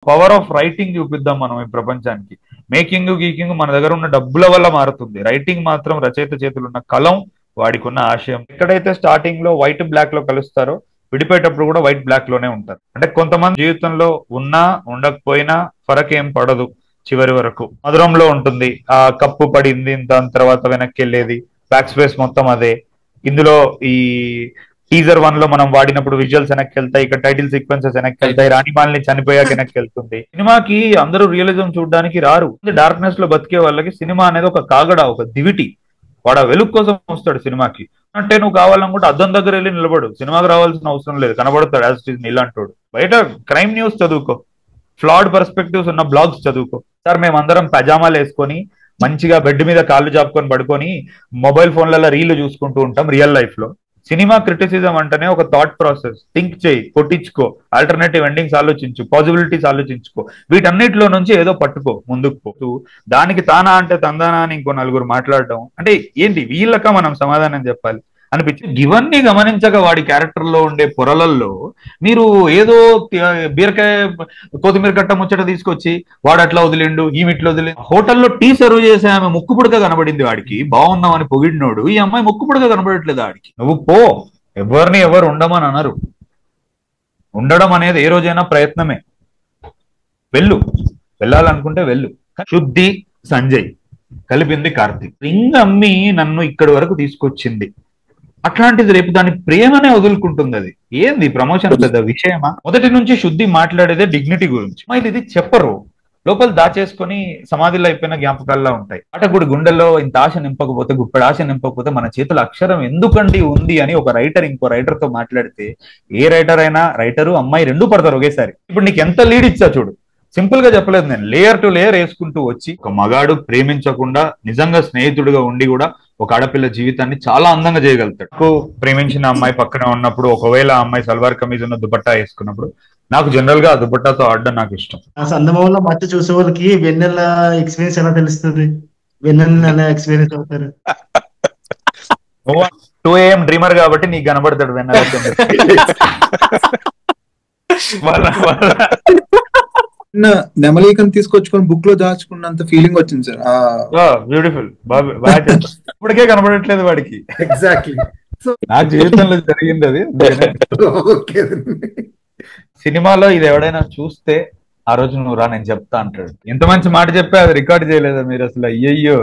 Power of writing చూపిద్దాం మనం ఈ ప్రపంచానికి. మేకింగ్ గీకింగ్ మన దగ్గర ఉన్న డబ్బుల వల్ల మారుతుంది, రైటింగ్ మాత్రం రచయిత చేతులు ఉన్న కలం, వాడికి ఉన్న ఆశయం. ఎక్కడైతే స్టార్టింగ్ లో వైట్ బ్లాక్ లో కలుస్తారో విడిపోయేటప్పుడు కూడా వైట్ బ్లాక్ లోనే ఉంటారు. అంటే కొంతమంది జీవితంలో ఉన్నా ఉండకపోయినా ఫరక్ ఏం పడదు, చివరి వరకు మధురంలో ఉంటుంది. ఆ కప్పు పడింది, దాని తర్వాత వెనక్కి వెళ్ళేది, బ్యాక్ స్పేస్ మొత్తం అదే. ఇందులో ఈ టీజర్ 1 లో మనం వాడినప్పుడు విజువల్స్ వెనక్కి వెళ్తాయి, ఇక్కడ టైటిల్ సీక్వెన్సెస్ వెనక్కి వెళ్తాయి, రాణిమాల్ని చనిపోయాక వెనక్కి వెళ్తుంది. సినిమాకి అందరూ రియలిజం చూడడానికి రారు. డార్క్నెస్ లో బతికే వాళ్ళకి సినిమా అనేది ఒక కాగడ, ఒక దివిటి. వాడు ఆ వెలుగు కోసం వస్తాడు సినిమాకి. అంటే నువ్వు కావాలనుకుంటే అద్దం దగ్గర వెళ్ళి నిలబడు, సినిమాకి రావాల్సిన అవసరం లేదు, కనబడతాడు యాజ్ ఇట్ ఈస్ నీలాంటోడు. బయట క్రైమ్ న్యూస్ చదువుకో, ఫ్లాడ్ పర్స్పెక్టివ్స్ ఉన్న బ్లాగ్స్ చదువుకో. సార్ మేమందరం పజామాలు వేసుకొని మంచిగా బెడ్ మీద కాళ్ళు చాపుకొని పడుకొని మొబైల్ ఫోన్లలో రీళ్లు చూసుకుంటూ ఉంటాం రియల్ లైఫ్ లో. సినిమా క్రిటిసిజం అంటేనే ఒక థాట్ ప్రాసెస్. థింక్ చేయి, కొట్టించుకో, ఆల్టర్నేటివ్ ఎండింగ్స్ ఆలోచించు, పాసిబిలిటీస్ ఆలోచించుకో, వీటన్నిటిలో నుంచి ఏదో పట్టుకో, ముందుకు పోతూ. దానికి తానా అంటే తందానా అని ఇంకో నలుగురు మాట్లాడడం అంటే ఏంటి, వీళ్ళక మనం సమాధానం చెప్పాలి అనిపించి ఇవన్నీ గమనించక వాడి క్యారెక్టర్ లో ఉండే పొరలల్లో మీరు ఏదో బీరకాయ కొత్తిమీర కట్ట ముచ్చట తీసుకొచ్చి వాడు అట్లా వదిలిండు, ఈమె ఇట్లా వదిలిండు. హోటల్లో టీ సర్వ్ చేసే ఆమె ముక్కు పుడక కనబడింది వాడికి, బాగున్నామని పొగిడినోడు, ఈ అమ్మాయి ముక్కు పుడక కనబడట్లేదు ఆడికి. నువ్వు పో, ఎవరిని ఎవరు ఉండమని అనరు. ఉండడం అనేది ఏ రోజైనా ప్రయత్నమే. వెళ్ళు, వెళ్ళాలనుకుంటే వెళ్ళు. శుద్ధి సంజయ్ కలిపింది కార్తీక్. రింగ్ అమ్మి నన్ను ఇక్కడి వరకు తీసుకొచ్చింది, అట్లాంటిది రేపు దాని ప్రేమనే వదులుకుంటుంది. అది ఏంది ప్రమోషన్ పెద్ద విషయమా? మొదటి నుంచి శుద్ధి మాట్లాడేదే డిగ్నిటీ గురించి. ఇది చెప్పరు, లోపల దాచేసుకొని సమాధిలో అయిపోయిన జ్ఞాపకాల్లో ఉంటాయి. ఆటగుడి గుండెల్లో ఇంత ఆశ నింపకపోతే, గుప్పెడు ఆశ నింపకపోతే మన చేతుల అక్షరం ఎందుకండి ఉంది అని ఒక రైటర్ ఇంకో రైటర్ తో మాట్లాడితే, ఏ రైటర్ అయినా రైటరు అమ్మాయి రెండూ పడతారు ఒకేసారి. ఇప్పుడు నీకు ఎంత లీడ్ ఇచ్చా చూడు. సింపుల్ గా చెప్పలేదు నేను, లేయర్ టు లేయర్ వేసుకుంటూ వచ్చి ఒక మగాడు ప్రేమించకుండా నిజంగా స్నేహితుడిగా ఉండి కూడా ఒక ఆడపిల్ల జీవితాన్ని చాలా అందంగా చేయగలుగుతాడు. నాకు ప్రేమించిన అమ్మాయి పక్కనే ఉన్నప్పుడు, ఒకవేళ ఆ అమ్మాయి సల్వార్ కమీజ్ ఉన్న దుపట్టా వేసుకున్నప్పుడు, నాకు జనరల్ గా ఆ దుపట్టాతో ఆడడం నాకు ఇష్టం. ఆ సందర్భంలో మధ్య చూసే వాళ్ళకి వెన్నెల ఎక్స్పీరియన్స్ ఎలా తెలుస్తుంది? వెన్నెల ఎక్స్పీరియన్స్ అవుతారు 2 AM డ్రీమర్ కాబట్టి నీకు కనబడతాడు వెన్నెల. నెమలీకం తీసుకొచ్చుకొని బుక్ లో దాచుకున్నంత ఫీలింగ్ వచ్చింది సార్. బ్యూటిఫుల్, ఇప్పటికే కనబడట్లేదు వాడికి. ఎగ్జాక్ట్లీ, నా జీవితంలో జరిగింది అది. సినిమాలో ఇది ఎవడైనా చూస్తే ఆ రోజు నువ్వు రా నేను చెప్తా అంటాడు. ఎంత మంచి మాట చెప్పే అది రికార్డ్ చేయలేదా మీరు అసలు? అయ్యయ్యో.